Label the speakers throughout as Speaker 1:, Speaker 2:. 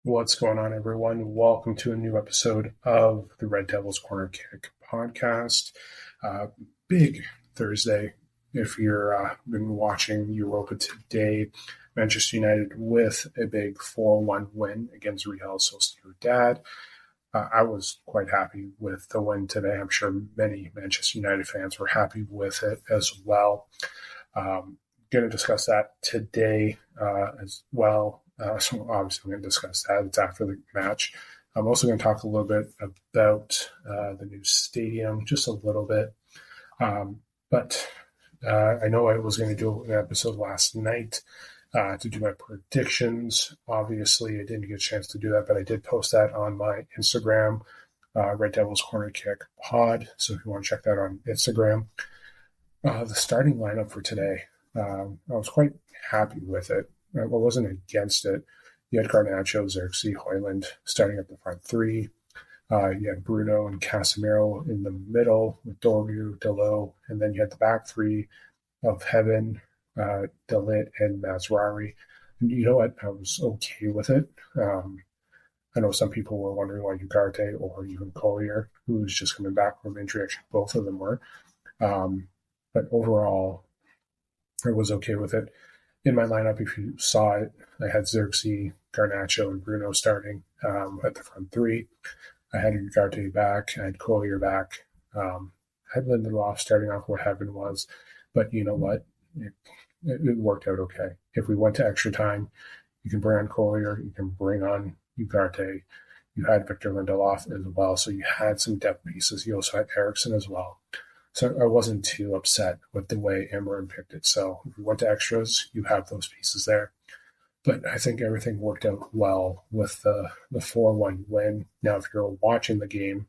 Speaker 1: What's going on, everyone? Welcome to a new episode of the Red Devils Corner Kick podcast. Uh, Big Thursday. If you're been watching Europa today, Manchester United with a big 4-1 win against Real Sociedad. I was quite happy with the win today. I'm sure many Manchester United fans were happy with it as well. Going to discuss that today as well. So obviously I'm going to discuss that. It's after the match. I'm also going to talk a little bit about the new stadium, just a little bit. But I know I was going to do an episode last night to do my predictions. Obviously, I didn't get a chance to do that, but I did post that on my Instagram, Red Devils Corner Kick Pod. So if you want to check that on Instagram. The starting lineup for today, I was quite happy with it. I wasn't against it. You had Garnacho, Xerxes, Højlund starting at the front three. You had Bruno and Casemiro in the middle with Dorgu, Delo, and then you had the back three of Heaven, Dalit, and Mazraoui. And you know what? I was okay with it. I know some people were wondering why Ugarte or even Collier, who was just coming back from injury, actually both of them were. But overall, I was okay with it. In my lineup, if you saw it, I had Xerxes, Garnacho, and Bruno starting at the front three. I had Ugarte back. I had Collier back. I had Lindelof starting off what Heaven was. But you know what? It worked out okay. If we went to extra time, you can bring on Collier. You can bring on Ugarte. You had Victor Lindelof as well. So you had some depth pieces. You also had Eriksson as well. So I wasn't too upset with the way Amarin picked it. So if we went to extras, you have those pieces there. But I think everything worked out well with the 4-1 win. Now, if you're watching the game,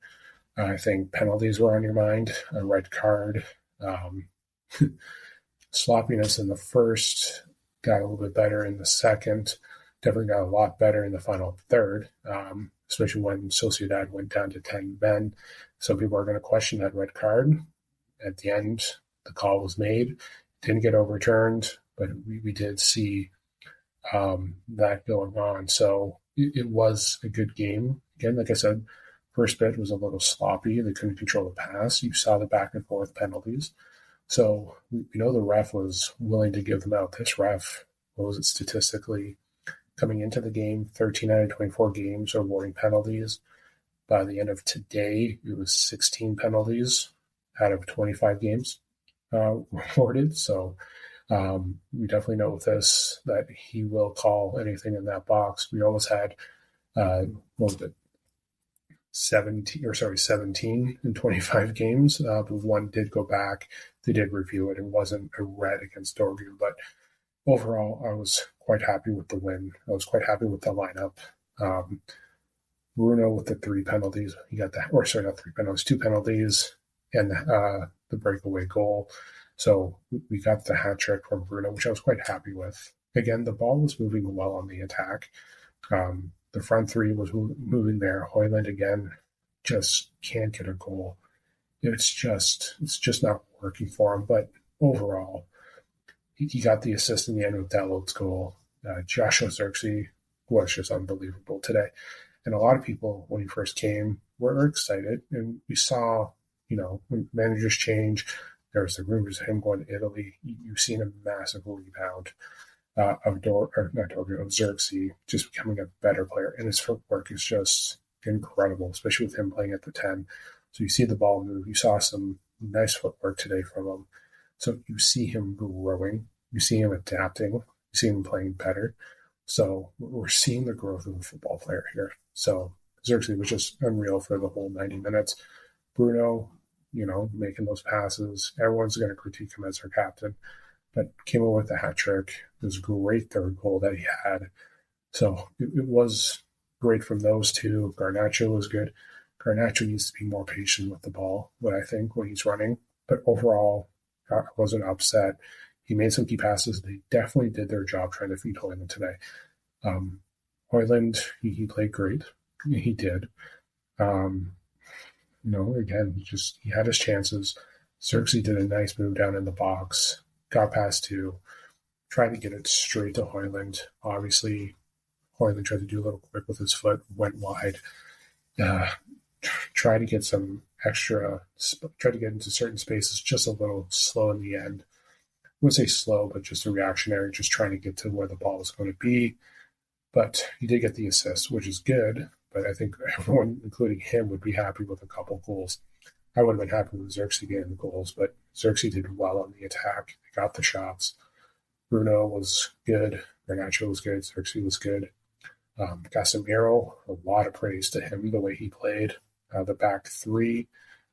Speaker 1: I think penalties were on your mind, a red card, sloppiness in the first, got a little bit better in the second, definitely got a lot better in the final third, especially when Sociedad went down to 10 men. So people are going to question that red card. At the end, the call was made, didn't get overturned, but we did see that going on. So it was a good game. Again, like I said, first bit was a little sloppy. They couldn't control the pass. You saw the back and forth penalties. So we know the ref was willing to give them out. This ref, what was it statistically, coming into the game, 13 out of 24 games are awarding penalties. By the end of today, it was 16 penalties out of 25 games awarded. So we definitely know with this that he will call anything in that box. We almost had, what was it, 17 in 25 games. But one did go back. They did review it. It wasn't a red against Dorgu, but overall, I was quite happy with the win. I was quite happy with the lineup. Bruno with the 3 penalties. He got that, or sorry, not 3 penalties, 2 penalties, and the breakaway goal. So we got the hat trick from Bruno, which I was quite happy with. Again, the ball was moving well on the attack. The front three was moving there. Højlund again just can't get a goal. It's just not working for him. But overall, he got the assist in the end with Dalot's goal. Joshua Xerxes was just unbelievable today. And a lot of people, when he first came, were excited. And we saw, when managers change, there was the rumors of him going to Italy. You've seen a massive rebound of Xerxes just becoming a better player. And his footwork is just incredible, especially with him playing at the 10. So you see the ball move. You saw some nice footwork today from him. So you see him growing. You see him adapting. You see him playing better. So we're seeing the growth of a football player here. So Xerxes was just unreal for the whole 90 minutes. Bruno, making those passes. Everyone's going to critique him as our captain, but came in with a hat trick. It was a great third goal that he had. So it was great from those two. Garnacho was good. Garnacho needs to be more patient with the ball, I think, when he's running. But overall, I wasn't upset. He made some key passes. They definitely did their job trying to feed Højlund today. Højlund, he played great. He did. Again, he had his chances. Xerxes did a nice move down in the box, got past 2, tried to get it straight to Højlund. Obviously, Hoyland tried to do a little quick with his foot, went wide. Uh, try to get some extra, try to get into certain spaces just a little slow in the end. I wouldn't say slow, but just a reactionary, just trying to get to where the ball was going to be. But he did get the assist, which is good. But I think everyone, including him, would be happy with a couple goals. I would have been happy with Xerxes getting the goals, but Xerxes did well on the attack. He got the shots. Bruno was good. Garnacho was good. Xerxes was good. Casemiro, a lot of praise to him, the way he played. The back three,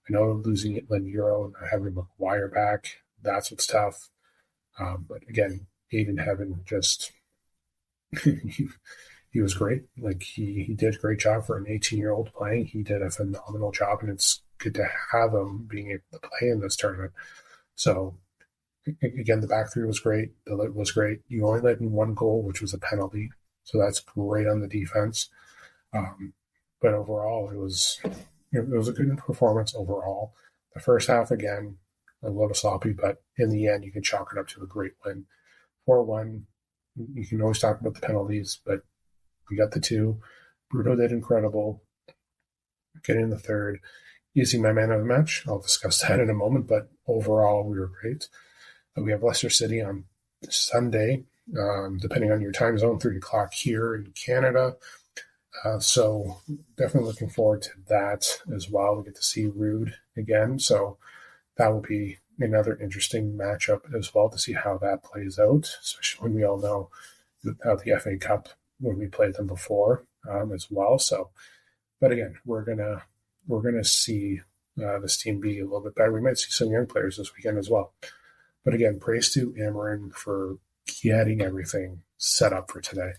Speaker 1: I know losing Leniero and having McGuire back, that's what's tough. But again, Aiden Heaven just, he was great. Like he did a great job for an 18-year-old playing. He did a phenomenal job, and it's good to have him being able to play in this tournament. So again, the back three was great. The lit was great. You only let in one goal, which was a penalty. So that's great on the defense. But overall, it was a good performance overall. The first half, again, a little sloppy, but in the end, you can chalk it up to a great win. 4-1, you can always talk about the penalties, but we got the two. Bruno did incredible. Getting the third. Is he my man of the match? I'll discuss that in a moment, but overall, we were great. We have Leicester City on Sunday, depending on your time zone, 3 o'clock here in Canada. So definitely looking forward to that as well. We get to see Rude again. So that will be another interesting matchup as well to see how that plays out, especially when we all know how the FA Cup, when we played them before as well. So, but again, we're gonna see this team be a little bit better. We might see some young players this weekend as well. But again, praise to Amarin for getting everything set up for today.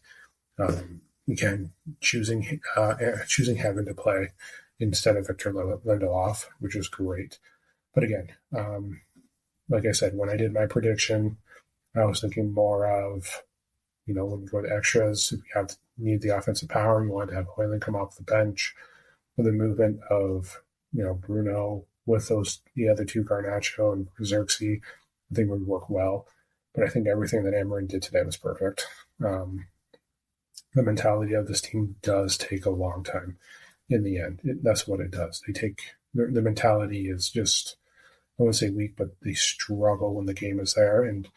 Speaker 1: Again, choosing Heaven to play instead of Victor Lindelof, which is great. But again, like I said, when I did my prediction, I was thinking more of, when we go to extras, if you need the offensive power, you want to have Hoyland come off the bench with the movement of, Bruno with the other two, Garnacho and Xerxes. I think would work well. But I think everything that Amarin did today was perfect. The mentality of this team does take a long time in the end. That's what it does. The mentality is just, I wouldn't say weak, but they struggle when the game is there. And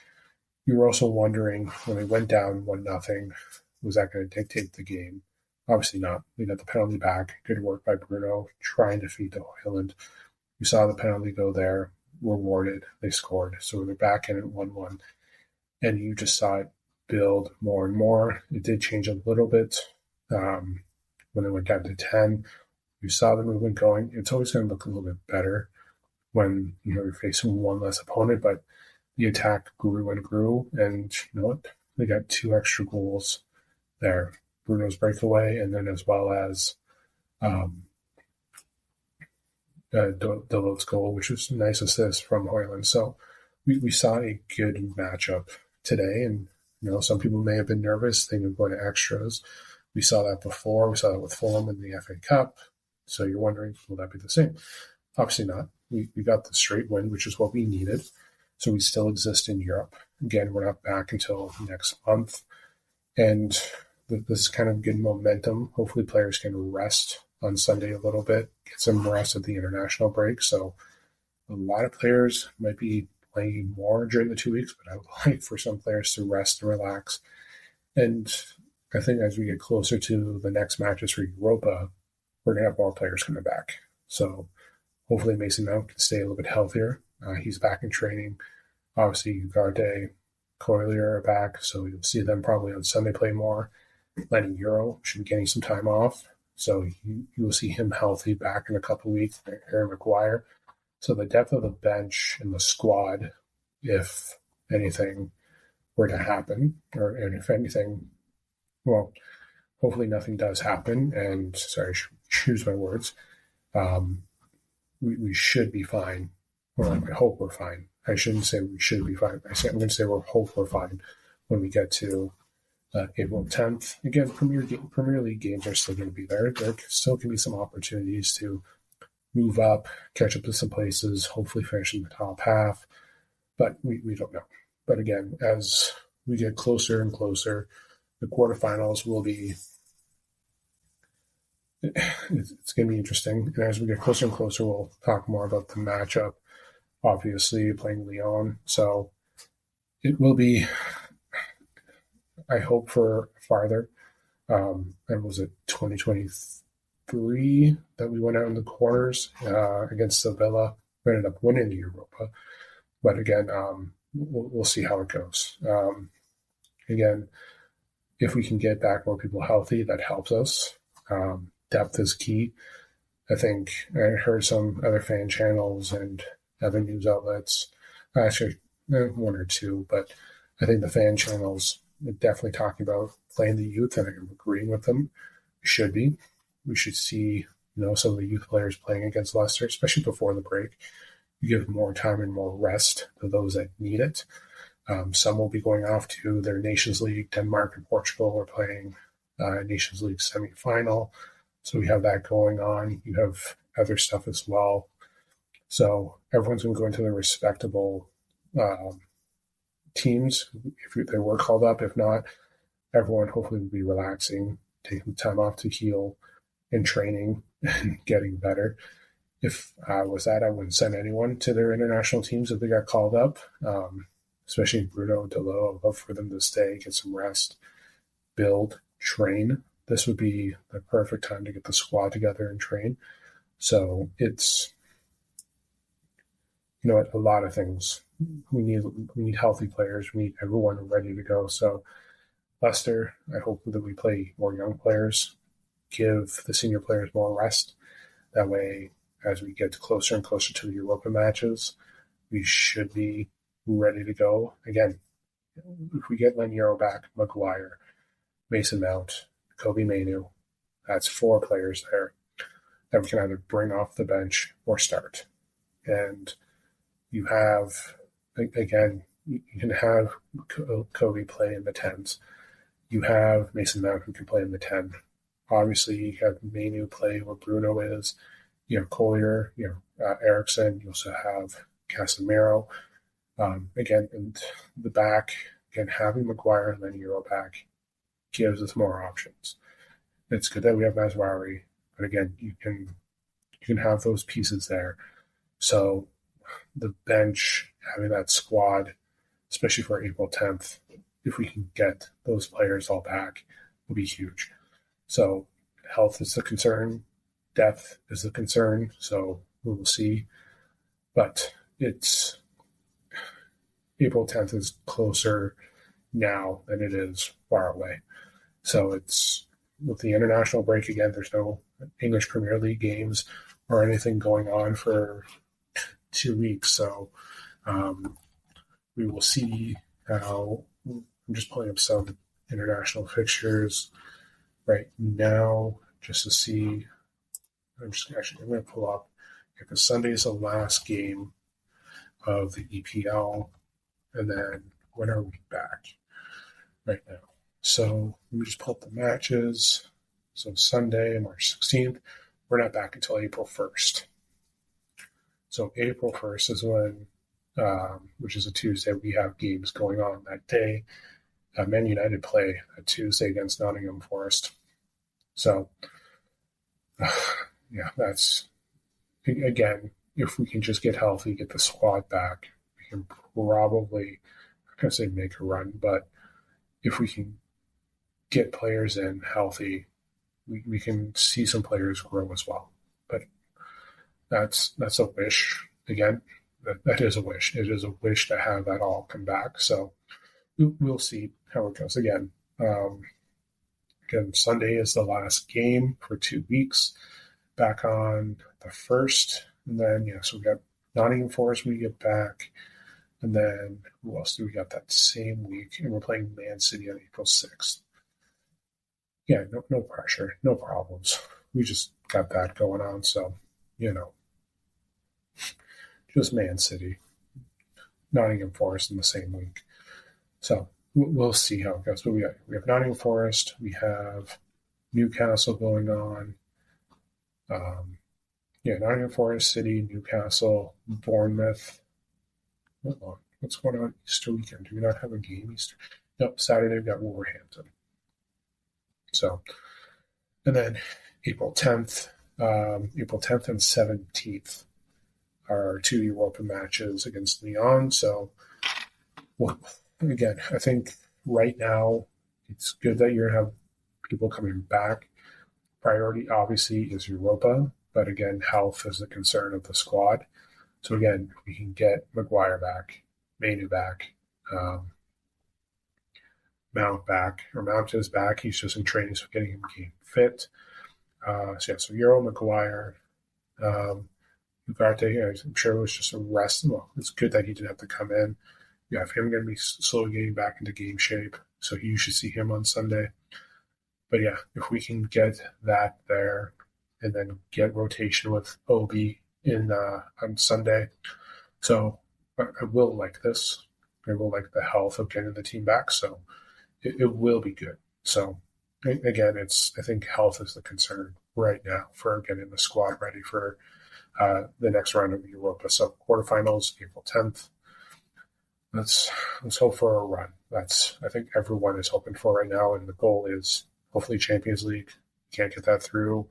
Speaker 1: you were also wondering when they went down 1-0, was that going to dictate the game? Obviously not. We got the penalty back. Good work by Bruno trying to feed to Hoyland. We saw the penalty go there, rewarded. They scored. So they're back in at 1-1. And you just saw it build more and more. It did change a little bit when they went down to 10. You saw the movement going. It's always going to look a little bit better when you're facing one less opponent, but the attack grew and grew, and you know what? They got 2 extra goals there. Bruno's breakaway, and then as well as Dalot's goal, which was a nice assist from Hoyland. So we saw a good matchup today, and some people may have been nervous thinking of going to extras. We saw that before. We saw that with Fulham in the FA Cup. So you're wondering, will that be the same? Obviously not. We got the straight win, which is what we needed. So we still exist in Europe. Again, we're not back until next month. And this is kind of good momentum. Hopefully players can rest on Sunday a little bit, get some rest at the international break. So a lot of players might be playing more during the 2 weeks, but I would like for some players to rest and relax. And I think as we get closer to the next matches for Europa, we're going to have more players coming back. So hopefully Mason Mount can stay a little bit healthier. He's back in training. Obviously, Ugarte, Collier are back, so you'll see them probably on Sunday play more. Lenny Euro should be getting some time off, so you will see him healthy back in a couple of weeks. Harry Maguire. So the depth of the bench and the squad, if anything were to happen, and if anything, well, hopefully nothing does happen, and sorry, I should choose my words. We should be fine. Well, I hope we're fine. I shouldn't say we should be fine. I'm going to say hope we're fine when we get to April 10th. Again, Premier League games are still going to be there. There still can be some opportunities to move up, catch up to some places, hopefully finish in the top half. But we don't know. But again, as we get closer and closer, the quarterfinals will be. It's going to be interesting, and as we get closer and closer, we'll talk more about the matchup. Obviously, playing Lyon, so it will be. I hope for farther. And was it 2023 that we went out in the quarters against Sevilla? We ended up winning the Europa, but again, we'll see how it goes. Again, if we can get back more people healthy, that helps us. Depth is key. I think I heard some other fan channels and other news outlets, actually one or two, but I think the fan channels are definitely talking about playing the youth, and I'm agreeing with them. We should be. We should see, some of the youth players playing against Leicester, especially before the break. You give more time and more rest to those that need it. Some will be going off to their Nations League. Denmark and Portugal are playing Nations League semifinal. So we have that going on. You have other stuff as well. So everyone's going to go into their respectable teams if they were called up. If not, everyone hopefully will be relaxing, taking time off to heal and training and getting better. If I was that, I wouldn't send anyone to their international teams if they got called up, especially Bruno and Delo. I'd love for them to stay, get some rest, build, train. This would be the perfect time to get the squad together and train. So it's, a lot of things. We need healthy players. We need everyone ready to go. So Leicester, I hope that we play more young players, give the senior players more rest. That way, as we get closer and closer to the Europa matches, we should be ready to go. Again, if we get Laniero back, Maguire, Mason Mount, Kobe Mainu, that's 4 players there that we can either bring off the bench or start. And you have, again, you can have Kobe play in the 10s. You have Mason Mount who can play in the 10. Obviously, you have Mainu play where Bruno is. You have Collier, Eriksson. You also have Casemiro. Again, in the back, again, having Maguire and Laniero back gives us more options. It's good that we have Mazraoui, but again, you can have those pieces there. So the bench, having that squad, especially for April 10th, if we can get those players all back, will be huge. So health is the concern, depth is the concern. So we will see, but it's April 10th is closer now than it is far away. So it's with the international break again. There's no English Premier League games or anything going on for 2 weeks. So we will see how. I'm just pulling up some international fixtures right now just to see. I'm going to pull up because Sunday is the last game of the EPL, and then when are we back? Right now. So let me just pull up the matches. So Sunday, March 16th, we're not back until April 1st. So April 1st is when, which is a Tuesday, we have games going on that day. Man United play a Tuesday against Nottingham Forest. So, that's, again, if we can just get healthy, get the squad back, we can probably, I'm not going to say make a run, but if we can get players in healthy, we can see some players grow as well. But that's a wish. Again, that is a wish. It is a wish to have that all come back. So we'll see how it goes. Again, Sunday is the last game for 2 weeks. Back on the 1st. And then, so we got Nottingham Forest we get back. And then who else do we got that same week? And we're playing Man City on April 6th. Yeah, no pressure, no problems. We just got that going on. So, just Man City, Nottingham Forest in the same week. So we'll see how it goes. But we have Nottingham Forest. We have Newcastle going on. Nottingham Forest, City, Newcastle, Bournemouth. What's going on Easter weekend? Do we not have a game Easter? Nope, Saturday we've got Wolverhampton. So, and then April 10th, April 10th and 17th are two Europa matches against Lyon. So, well, again, I think right now it's good that you're going to have people coming back. Priority obviously is Europa, but again, health is the concern of the squad. So again, we can get Maguire back, Mainu back, Mount back, or Mount is back. He's just in training, so getting him game fit. So Euro, Maguire, Ugarte, I'm sure it was just a rest. Well, it's good that he didn't have to come in. You have him going to be slowly getting back into game shape, so you should see him on Sunday. But yeah, if we can get that there and then get rotation with Obi in on Sunday. So I will like this. I will like the health of getting the team back. So it will be good. So again, I think health is the concern right now for getting the squad ready for the next round of Europa. So quarterfinals, April 10th. Let's hope for a run. That's I think everyone is hoping for right now, and the goal is hopefully Champions League. Can't get that through.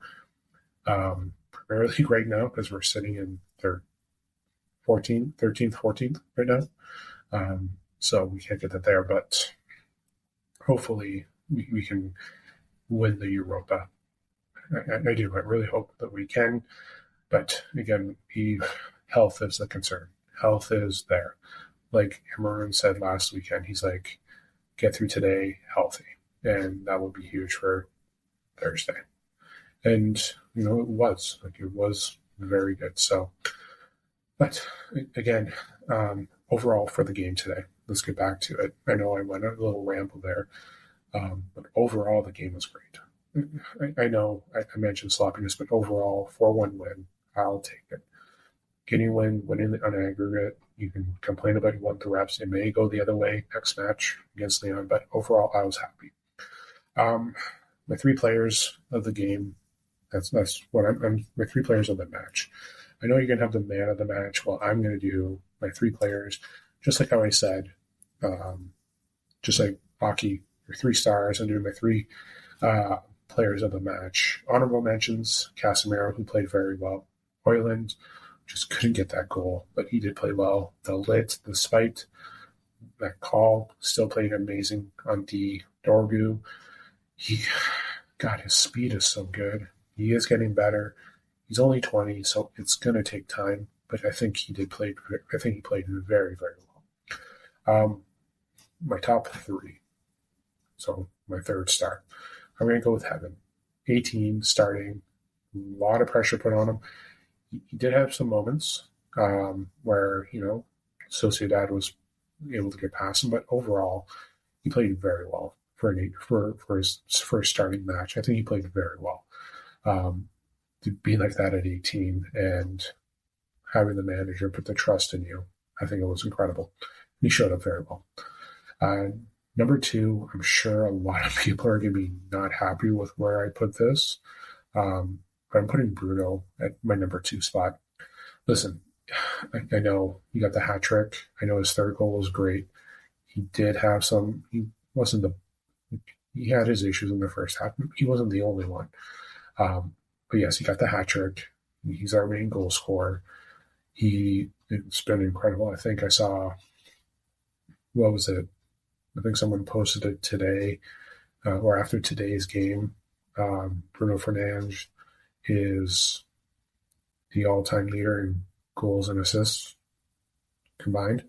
Speaker 1: Premier League right now because we're sitting in 13th, 14th right now. So we can't get that there, but hopefully we can win the Europa. I do. I really hope that we can. But again, health is the concern. Health is there. Like Maroon said last weekend, he's like, get through today healthy. And that will be huge for Thursday. And, it was. It was very good. So, but again, overall for the game today, let's get back to it. I know I went a little ramble there, but overall the game was great. I know I mentioned sloppiness, but overall, 4-1 win, I'll take it. Getting winning on aggregate, you can complain about who won the reps. It may go the other way next match against Leon, but overall, I was happy. My three players of the game, that's what I'm my three players of the match. I know you're going to have the man of the match. Well, I'm going to do my three players, just like how I said, just like hockey, your 3 stars. I'm doing my three players of the match. Honorable mentions, Casemiro, who played very well. Hoyland just couldn't get that goal, but he did play well. The Lit, despite that call, still played amazing on D. Dorgu. His speed is so good. He is getting better. He's only 20, so it's going to take time, but I think he played very, very well. My top 3. So my third star. I'm going to go with Heaven. 18, starting. A lot of pressure put on him. He did have some moments where, Sociedad was able to get past him, but overall, he played very well for his first starting match. I think he played very well. To be like that at 18 and having the manager put the trust in you, I think it was incredible. He showed up very well. Number 2, I'm sure a lot of people are going to be not happy with where I put this. But I'm putting Bruno at my number 2 spot. Listen, I know he got the hat trick. I know his third goal was great. He did have he had his issues in the first half. He wasn't the only one. But yes, he got the hat trick. He's our main goal scorer. It's been incredible. I think I saw, what was it? I think someone posted it today or after today's game. Bruno Fernandes is the all-time leader in goals and assists combined,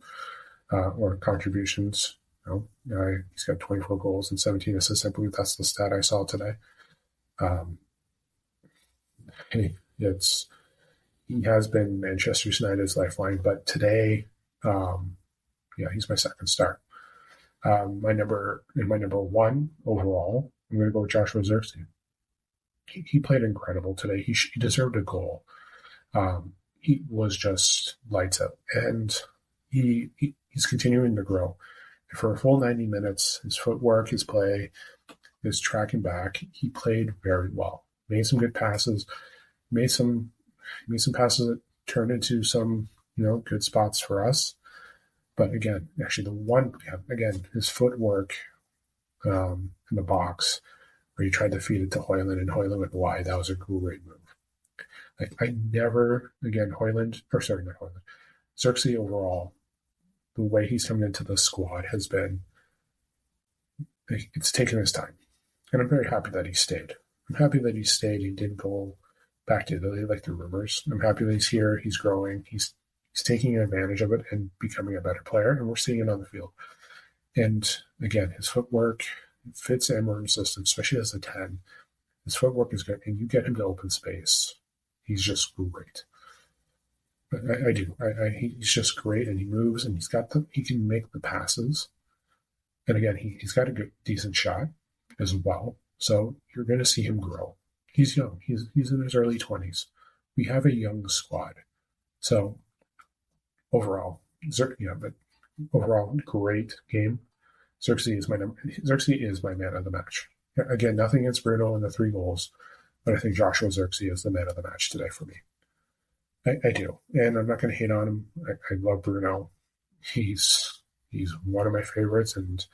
Speaker 1: or contributions. He's got 24 goals and 17 assists. I believe that's the stat I saw today. He has been Manchester United's lifeline, but today, he's my second star. My number 1 overall, I'm going to go with Joshua Zirkzee. He played incredible today. He deserved a goal. He was just lights out, and he's continuing to grow. For a full 90 minutes, his footwork, his play, his tracking back, he played very well. Made some good passes. Made some passes that turned into some good spots for us. But again, his footwork in the box where he tried to feed it to Højlund and Højlund went wide. That was a great move. Like, I never, again, Xerxes overall, the way he's coming into the squad has been, it's taken his time. And I'm very happy that he stayed. I'm happy that he stayed. He didn't go back to Italy like the rumors. I'm happy that he's here. He's growing. He's taking advantage of it and becoming a better player. And we're seeing it on the field. And again, his footwork fits Amorim's system, especially as a 10. His footwork is good. And you get him to open space. He's just great. I do. He's just great, and he moves, and he can make the passes. And again, he's got a good, decent shot as well. So you're going to see him grow. He's young. He's in his early 20s. We have a young squad. So overall, great game. Xerxes is my man of the match. Again, nothing against Bruno and the 3 goals, but I think Joshua Xerxes is the man of the match today for me. I do, and I'm not going to hate on him. I love Bruno. He's one of my favorites, and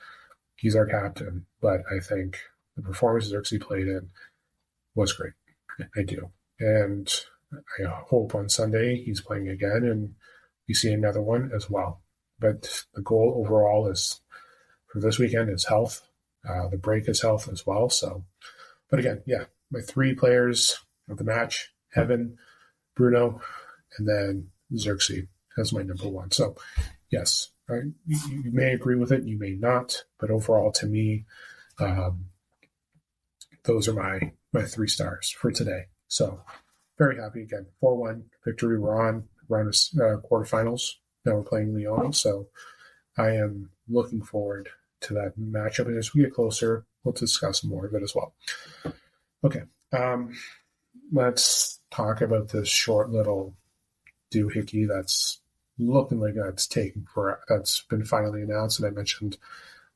Speaker 1: he's our captain. But I think the performance Xerxes played in was great. I do, and I hope on Sunday he's playing again, and we see another one as well. But the goal overall is for this weekend is health. The break is health as well. So, but again, yeah, my 3 players of the match: Heaven, Bruno, and then Xerxes as my number 1. So, yes, you may agree with it, you may not, but overall, to me, those are my 3 stars for today. So, very happy again. 4-1 victory. We're on quarterfinals. Now we're playing Lyon. So, I am looking forward to that matchup. And as we get closer, we'll discuss more of it as well. Okay. Let's talk about this short little doohickey that's looking like that's been finally announced, and I mentioned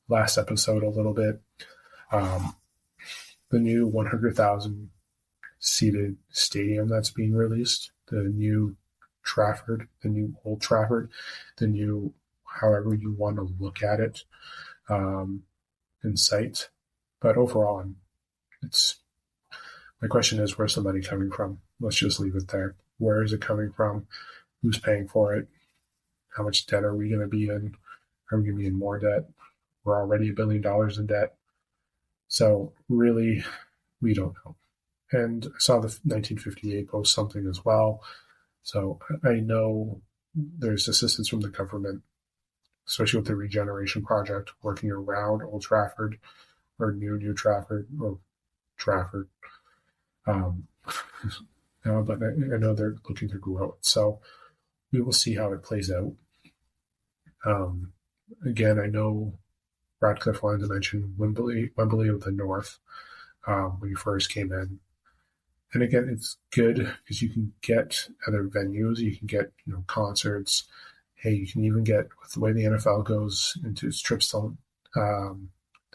Speaker 1: last episode a little bit. The new 100,000 seated stadium that's being released, the new Trafford, the new Old Trafford, the new however you want to look at it in sight. But overall, my question is, where's the money coming from? Let's just leave it there. Where is it coming from? Who's paying for it? How much debt are we going to be in? Are we going to be in more debt? We're already $1 billion in debt. So really, we don't know. And I saw the 1958 post something as well. So I know there's assistance from the government, especially with the regeneration project, working around Old Trafford or New Trafford or Trafford. But I know they're looking to grow it. So we will see how it plays out. Again, I know Radcliffe wanted to mention Wembley of the North when you first came in. And again, it's good because you can get other venues. You can get concerts. Hey, you can even get, with the way the NFL goes into its trips to the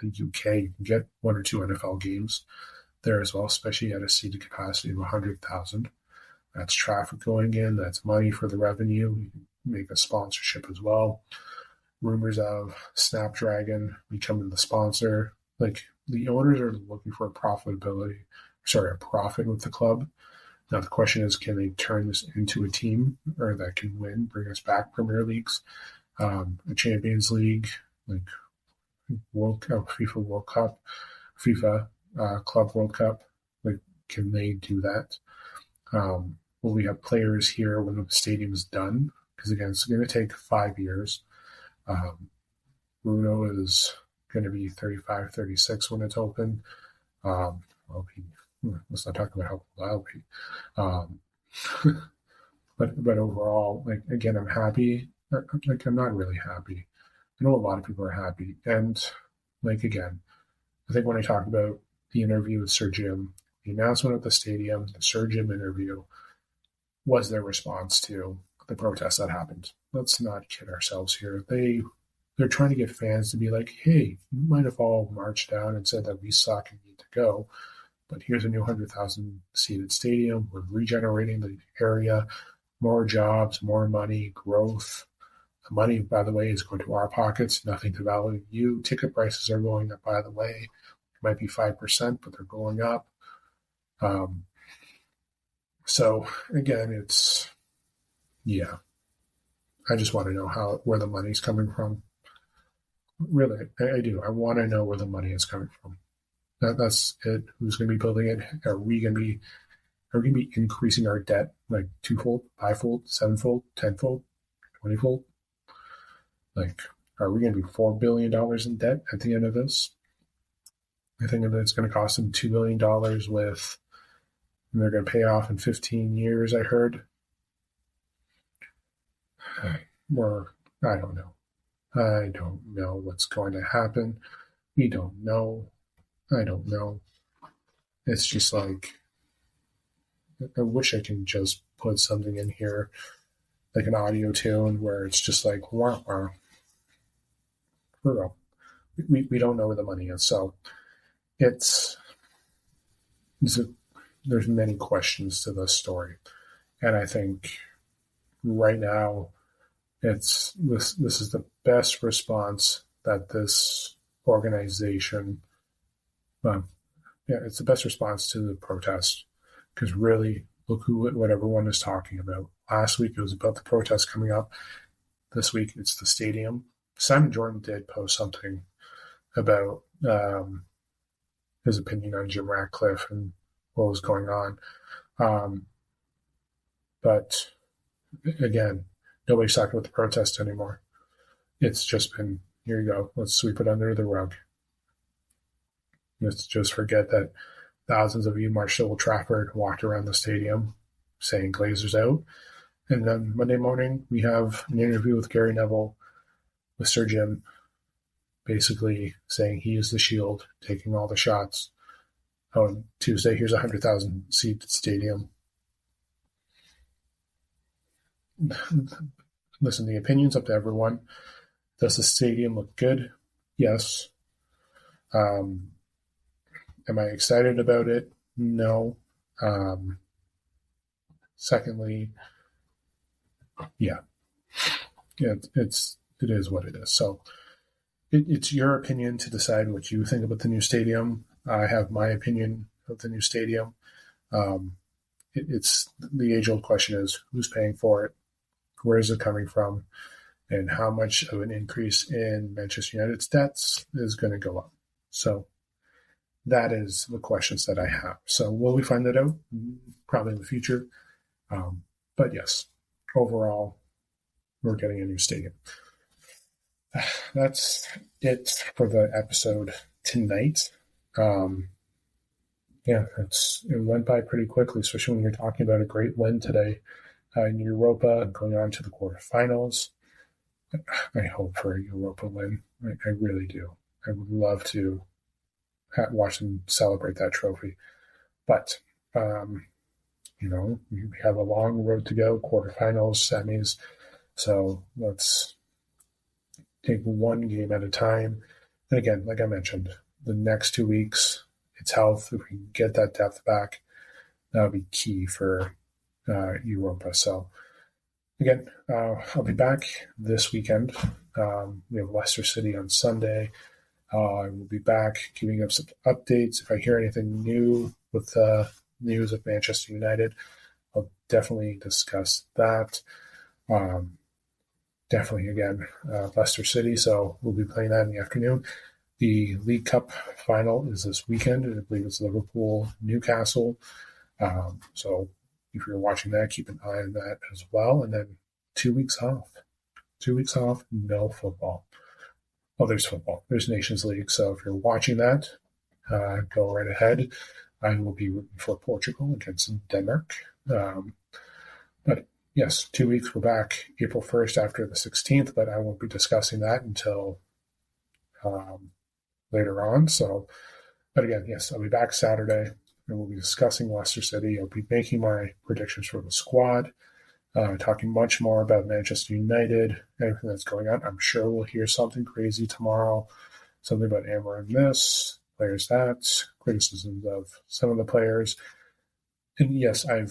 Speaker 1: UK, you can get 1 or 2 NFL games there as well, especially at a seated capacity of 100,000. That's traffic going in. That's money for the revenue. You can make a sponsorship as well. Rumors of Snapdragon becoming the sponsor. Like, the owners are looking for a profit with the club. Now the question is, can they turn this into a team or that can win, bring us back Premier Leagues, a Champions League, like FIFA World Cup, FIFA Club World Cup? Like, can they do that? Will we have players here when the stadium is done? Because again, it's going to take 5 years. Bruno is going to be 35, 36 when it's open. Let's not talk about how old I'll be. But overall, like, again, I'm happy. Like, I'm not really happy. I know a lot of people are happy. And, like, again, I think when I talk about the interview with Sir Jim, the announcement at the stadium, the Sir Jim interview was their response to the protest that happened. Let's not kid ourselves here. They're trying to get fans to be like, hey, you might have all marched down and said that we suck and need to go, but here's a new 100,000 seated stadium. We're regenerating the area, more jobs, more money, growth. The money, by the way, is going to our pockets, nothing to value you. Ticket prices are going up, by the way. might be 5%, but they're going up. So again, I just want to know where the money's coming from. Really, I do. I want to know where the money is coming from. That's it. Who's going to be building it? Are we going to be increasing our debt like 2-fold, 5-fold, 7-fold, 10-fold, 20-fold? Like, are we going to be $4 billion in debt at the end of this? I think that it's going to cost them $2 billion and they're going to pay off in 15 years, I heard. Or, I don't know. I don't know what's going to happen. We don't know. I don't know. It's just like, I wish I can just put something in here, like an audio tune where it's just like, wow, wow. We don't know where the money is. So there's many questions to this story. And I think right now, this is the best response that this organization, it's the best response to the protest. Because really, look what everyone is talking about. Last week, it was about the protest coming up. This week, it's the stadium. Simon Jordan did post something about his opinion on Jim Ratcliffe and what was going on. But again, nobody's talking about the protest anymore. It's just been, here you go, let's sweep it under the rug. Let's just forget that thousands of you marched to Old Trafford, walked around the stadium saying Glazers out. And then Monday morning, we have an interview with Gary Neville, with Sir Jim, basically saying he is the shield, taking all the shots. On Tuesday, here's a 100,000 seat stadium. Listen, the opinion's up to everyone. Does the stadium look good? Yes. Am I excited about it? No. Secondly, yeah. It is what it is. So it's your opinion to decide what you think about the new stadium. I have my opinion of the new stadium. It's the age-old question is who's paying for it, where is it coming from, and how much of an increase in Manchester United's debts is going to go up. So that is the questions that I have. So will we find that out? Probably in the future. But yes, overall, we're getting a new stadium. That's it for the episode tonight. It went by pretty quickly, especially when you're talking about a great win today in Europa, going on to the quarterfinals. I hope for a Europa win. I really do. I would love to watch them celebrate that trophy. But, we have a long road to go, quarterfinals, semis. So let's take one game at a time. And again, like I mentioned, the next 2 weeks, it's health. If we can get that depth back, that'll be key for Europa. So again, I'll be back this weekend. We have Leicester City on Sunday. I will be back giving up some updates. If I hear anything new with the news of Manchester United, I'll definitely discuss that. Definitely, again, Leicester City. So we'll be playing that in the afternoon. The League Cup final is this weekend. I believe it's Liverpool, Newcastle. So if you're watching that, keep an eye on that as well. And then 2 weeks off. 2 weeks off, no football. Oh, there's football. There's Nations League. So if you're watching that, go right ahead. I will be rooting for Portugal against Denmark. But yes, 2 weeks. We're back April 1st after the 16th, but I won't be discussing that until later on. So, but again, yes, I'll be back Saturday and we'll be discussing Leicester City. I'll be making my predictions for the squad, talking much more about Manchester United, everything that's going on. I'm sure we'll hear something crazy tomorrow, something about Amarim this, players that, criticisms of some of the players. And yes, I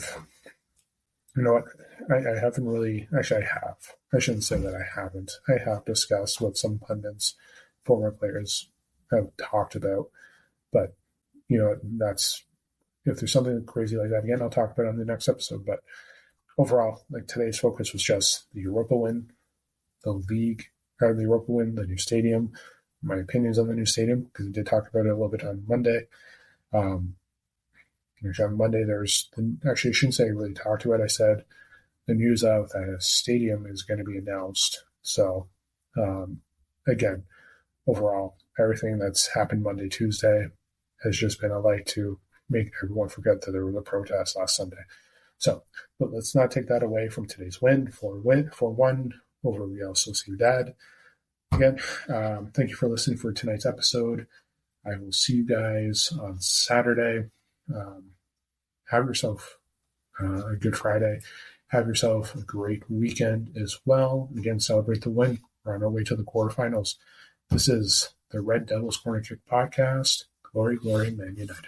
Speaker 1: haven't really, actually I have. I shouldn't say that I haven't. I have discussed what some pundits, former players have talked about. But, that's, if there's something crazy like that again, I'll talk about it on the next episode. But overall, like, today's focus was just the Europa win, the league, the Europa win, the new stadium, my opinions on the new stadium, because we did talk about it a little bit on Monday. On Monday, actually, I shouldn't say I really talked about it. I said the news of the stadium is going to be announced. So, again, overall, everything that's happened Monday, Tuesday has just been a light to make everyone forget that there was a protest last Sunday. So, but let's not take that away from today's win, 4-1 over Real Sociedad. Again, thank you for listening for tonight's episode. I will see you guys on Saturday. Have yourself a good Friday. Have yourself a great weekend as well. Again, celebrate the win. We're on our way to the quarterfinals. This is the Red Devils Corner Kick Podcast. Glory, glory, Man United.